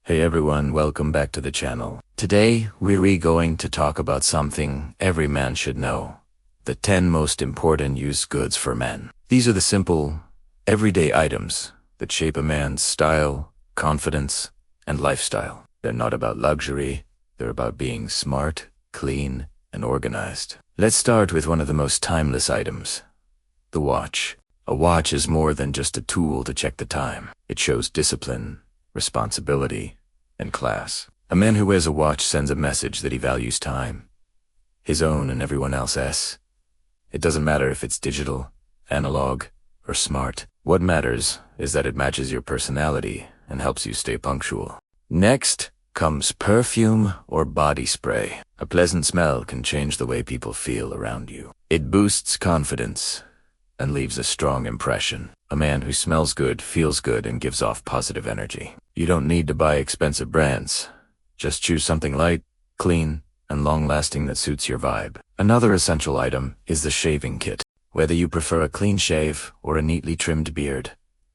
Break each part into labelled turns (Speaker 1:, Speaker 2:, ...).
Speaker 1: Hey everyone, welcome back to the channel. Today, we're going to talk about something every man should know. The 10 most important used goods for men. These are the simple, everyday items that shape a man's style, confidence, and lifestyle. They're not about luxury, they're about being smart, clean, and organized. Let's start with one of the most timeless items, the watch. A watch is more than just a tool to check the time. It shows discipline, responsibility, and class. A man who wears a watch sends a message that he values time, his own and everyone else's. It doesn't matter if it's digital, analog, or smart. What matters is that it matches your personality and helps you stay punctual. Next comes perfume or body spray. A pleasant smell can change the way people feel around you. It boosts confidence and leaves a strong impression. A man who smells good feels good and gives off positive energy. You don't need to buy expensive brands. Just choose something light, clean, and long-lasting that suits your vibe. Another essential item is the shaving kit. Whether you prefer a clean shave or a neatly trimmed beard,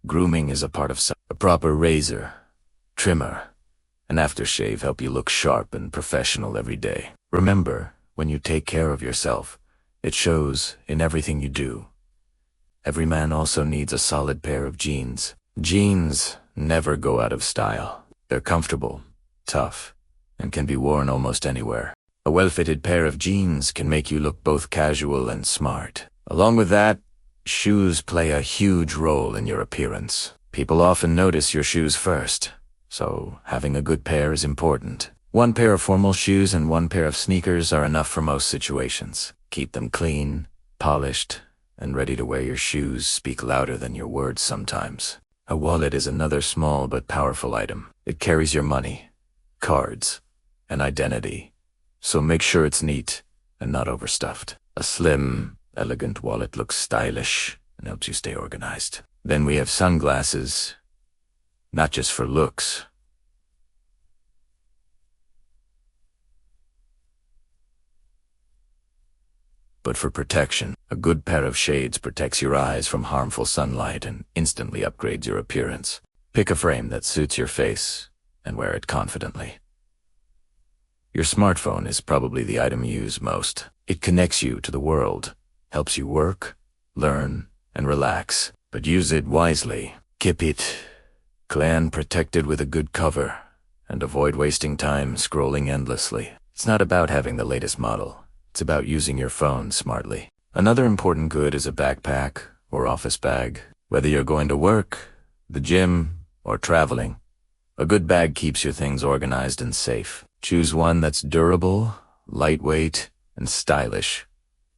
Speaker 1: grooming is a part of a proper razor, trimmer, and aftershave help you look sharp and professional every day. Remember, when you take care of yourself, it shows in everything you do. Every man also needs a solid pair of jeans. Jeans never go out of style. They're comfortable, tough, and can be worn almost anywhere. A well-fitted pair of jeans can make you look both casual and smart. Along with that, shoes play a huge role in your appearance. People often notice your shoes first, so having a good pair is important. One pair of formal shoes and one pair of sneakers are enough for most situations. Keep them clean, polished, and ready to wear. Your shoes speak louder than your words sometimes. A wallet is another small but powerful item. It carries your money, cards, and identity, so make sure it's neat and not overstuffed. A slim, elegant wallet looks stylish and helps you stay organized. Then we have sunglasses, not just for looks, but for protection. A good pair of shades protects your eyes from harmful sunlight and instantly upgrades your appearance. Pick a frame that suits your face and wear it confidently. Your smartphone is probably the item you use most. It connects you to the world, helps you work, learn, and relax. But use it wisely. Keep it clean, protected with a good cover, and avoid wasting time scrolling endlessly. It's not about having the latest model. It's about using your phone smartly. Another important good is a backpack or office bag. Whether you're going to work, the gym, or traveling, a good bag keeps your things organized and safe. Choose one that's durable, lightweight, and stylish,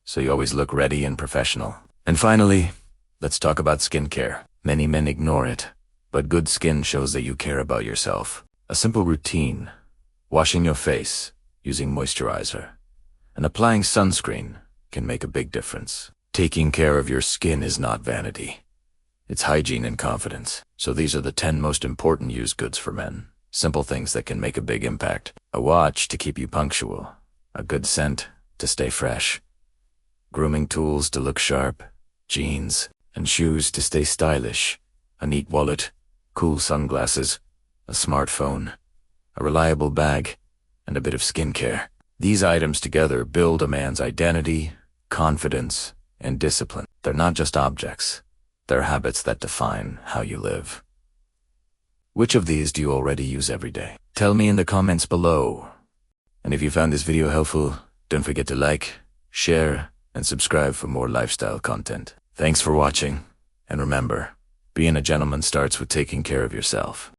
Speaker 1: so you always look ready and professional. And finally, let's talk about skincare. Many men ignore it, but good skin shows that you care about yourself. A simple routine, washing your face, using moisturizer, and applying sunscreen can make a big difference. Taking care of your skin is not vanity. It's hygiene and confidence. So these are the 10 most important used goods for men. Simple things that can make a big impact. A watch to keep you punctual. A good scent to stay fresh. Grooming tools to look sharp. Jeans and shoes to stay stylish. A neat wallet. Cool sunglasses. A smartphone. A reliable bag. And a bit of skincare. These items together build a man's identity, confidence, and discipline. They're not just objects. They're habits that define how you live. Which of these do you already use every day? Tell me in the comments below. And if you found this video helpful, don't forget to like, share, and subscribe for more lifestyle content. Thanks for watching, and remember, being a gentleman starts with taking care of yourself.